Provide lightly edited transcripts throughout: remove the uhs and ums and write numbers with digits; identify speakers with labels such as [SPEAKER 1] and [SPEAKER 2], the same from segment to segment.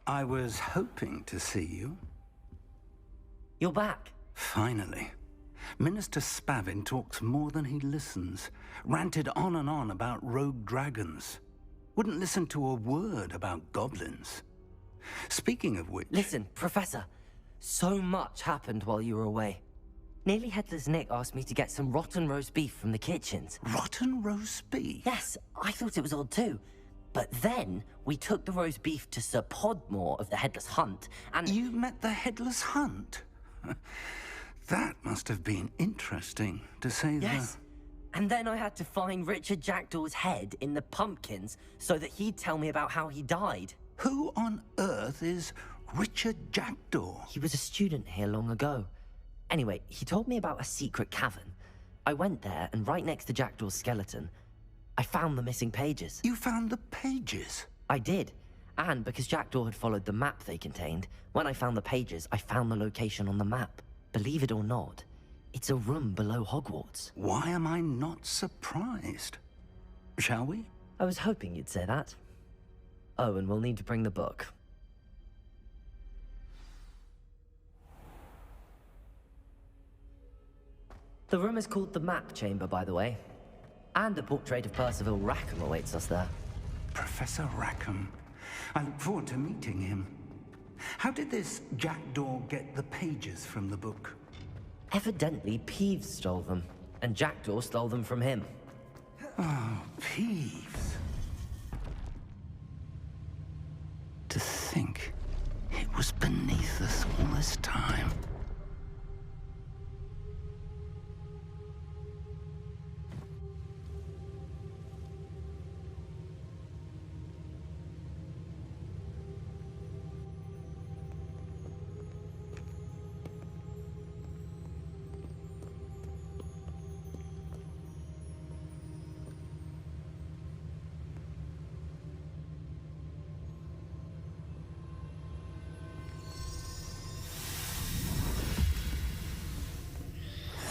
[SPEAKER 1] I was hoping to see you.
[SPEAKER 2] You're back.
[SPEAKER 1] Finally. Minister Spavin talks more than he listens. Ranted on and on about rogue dragons. Wouldn't listen to a word about goblins. Speaking of which...
[SPEAKER 2] Listen, Professor. So much happened while you were away. Nearly Headless Nick asked me to get some rotten roast beef from the kitchens.
[SPEAKER 1] Rotten roast beef?
[SPEAKER 2] Yes, I thought it was odd too. But then, we took the roast beef to Sir Podmore of the Headless Hunt, and...
[SPEAKER 1] You met the Headless Hunt? That must have been interesting, to say the...
[SPEAKER 2] Yes. And then I had to find Richard Jackdaw's head in the pumpkins so that he'd tell me about how he died.
[SPEAKER 1] Who on earth is Richard Jackdaw?
[SPEAKER 2] He was a student here long ago. Anyway, he told me about a secret cavern. I went there, and right next to Jackdaw's skeleton, I found the missing pages.
[SPEAKER 1] You found the pages?
[SPEAKER 2] I did. And because Jackdaw had followed the map they contained, when I found the pages, I found the location on the map. Believe it or not, it's a room below Hogwarts.
[SPEAKER 1] Why am I not surprised? Shall we?
[SPEAKER 2] I was hoping you'd say that. Oh, and we'll need to bring the book. The room is called the Map Chamber, by the way. And a portrait of Percival Rackham awaits us there.
[SPEAKER 1] Professor Rackham. I look forward to meeting him. How did this Jackdaw get the pages from the book?
[SPEAKER 2] Evidently, Peeves stole them, and Jackdaw stole them from him.
[SPEAKER 1] Oh, Peeves. To think it was beneath us all this time.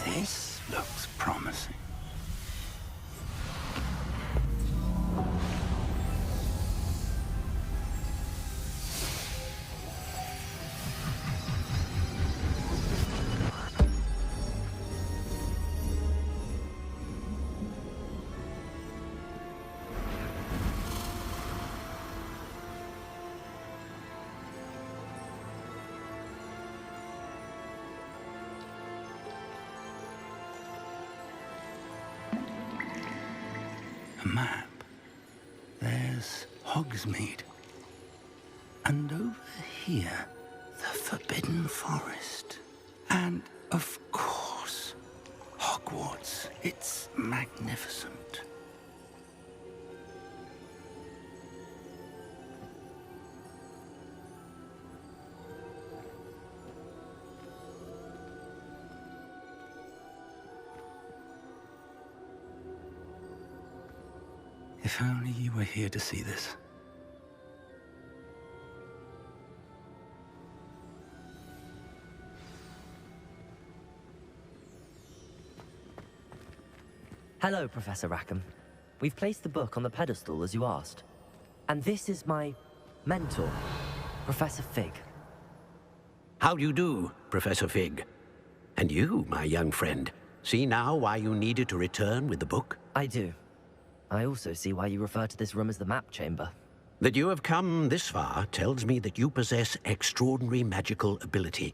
[SPEAKER 1] This looks promising. A map. There's Hogsmeade. And over here, the Forbidden Forest. And, of course, Hogwarts. It's magnificent. If only you were here to see this.
[SPEAKER 2] Hello, Professor Rackham. We've placed the book on the pedestal as you asked. And this is my mentor, Professor Fig.
[SPEAKER 3] How do you do, Professor Fig? And you, my young friend, see now why you needed to return with the book?
[SPEAKER 2] I do. I also see why you refer to this room as the Map Chamber.
[SPEAKER 3] That you have come this far tells me that you possess extraordinary magical ability,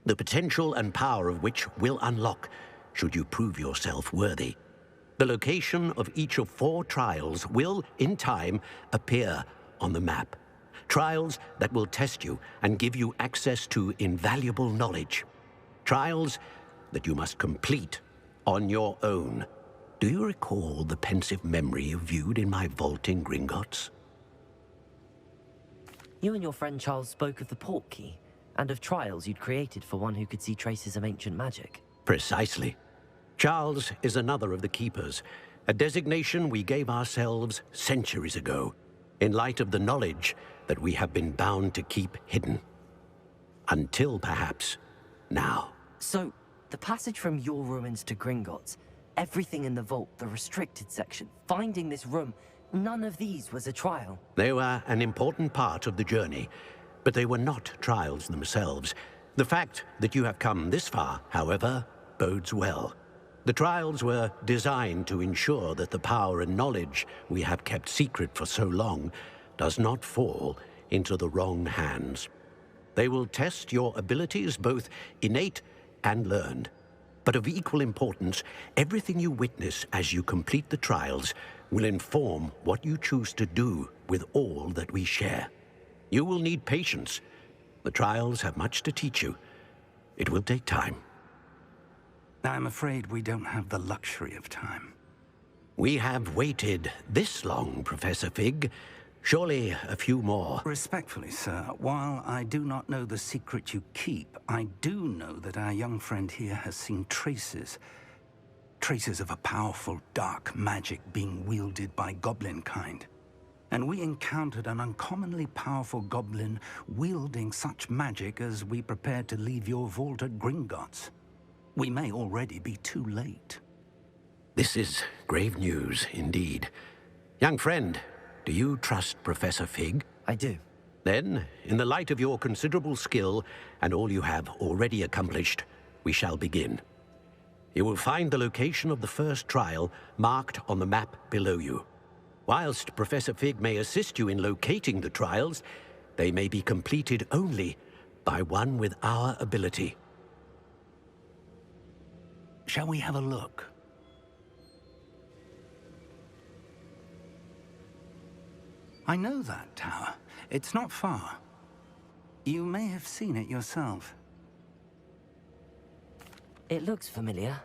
[SPEAKER 3] the potential and power of which will unlock should you prove yourself worthy. The location of each of 4 trials will, in time, appear on the map. Trials that will test you and give you access to invaluable knowledge. Trials that you must complete on your own. Do you recall the pensive memory you viewed in my vault in Gringotts?
[SPEAKER 2] You and your friend Charles spoke of the Portkey, and of trials you'd created for one who could see traces of ancient magic.
[SPEAKER 3] Precisely. Charles is another of the Keepers, a designation we gave ourselves centuries ago, in light of the knowledge that we have been bound to keep hidden. Until, perhaps, now.
[SPEAKER 2] So, the passage from your ruins to Gringotts, everything in the vault, the restricted section, finding this room, none of these was a trial.
[SPEAKER 3] They were an important part of the journey, but they were not trials themselves. The fact that you have come this far, however, bodes well. The trials were designed to ensure that the power and knowledge we have kept secret for so long does not fall into the wrong hands. They will test your abilities, both innate and learned. But of equal importance, everything you witness as you complete the trials will inform what you choose to do with all that we share. You will need patience. The trials have much to teach you. It will take time.
[SPEAKER 1] I'm afraid we don't have the luxury of time.
[SPEAKER 3] We have waited this long, Professor Fig. Surely a few more.
[SPEAKER 1] Respectfully, sir, while I do not know the secret you keep, I do know that our young friend here has seen traces of a powerful dark magic being wielded by goblin kind. And we encountered an uncommonly powerful goblin wielding such magic as we prepared to leave your vault at Gringotts. We may already be too late.
[SPEAKER 3] This is grave news indeed. Young friend, do you trust Professor Fig?
[SPEAKER 2] I do.
[SPEAKER 3] Then, in the light of your considerable skill and all you have already accomplished, we shall begin. You will find the location of the first trial marked on the map below you. Whilst Professor Fig may assist you in locating the trials, they may be completed only by one with our ability.
[SPEAKER 1] Shall we have a look? I know that tower. It's not far. You may have seen it yourself.
[SPEAKER 2] It looks familiar.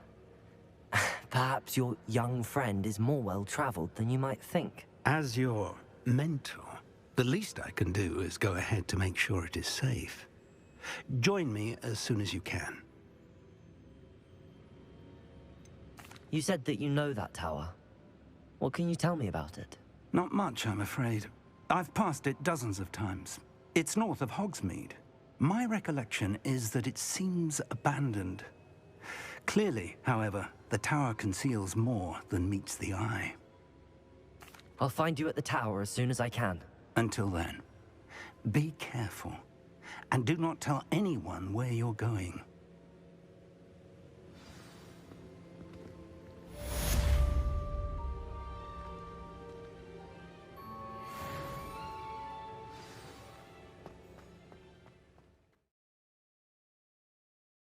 [SPEAKER 2] Perhaps your young friend is more well-traveled than you might think.
[SPEAKER 1] As your mentor, the least I can do is go ahead to make sure it is safe. Join me as soon as you can.
[SPEAKER 2] You said that you know that tower. What can you tell me about it?
[SPEAKER 1] Not much, I'm afraid. I've passed it dozens of times. It's north of Hogsmeade. My recollection is that it seems abandoned. Clearly, however, the tower conceals more than meets the eye.
[SPEAKER 2] I'll find you at the tower as soon as I can.
[SPEAKER 1] Until then, be careful, and do not tell anyone where you're going.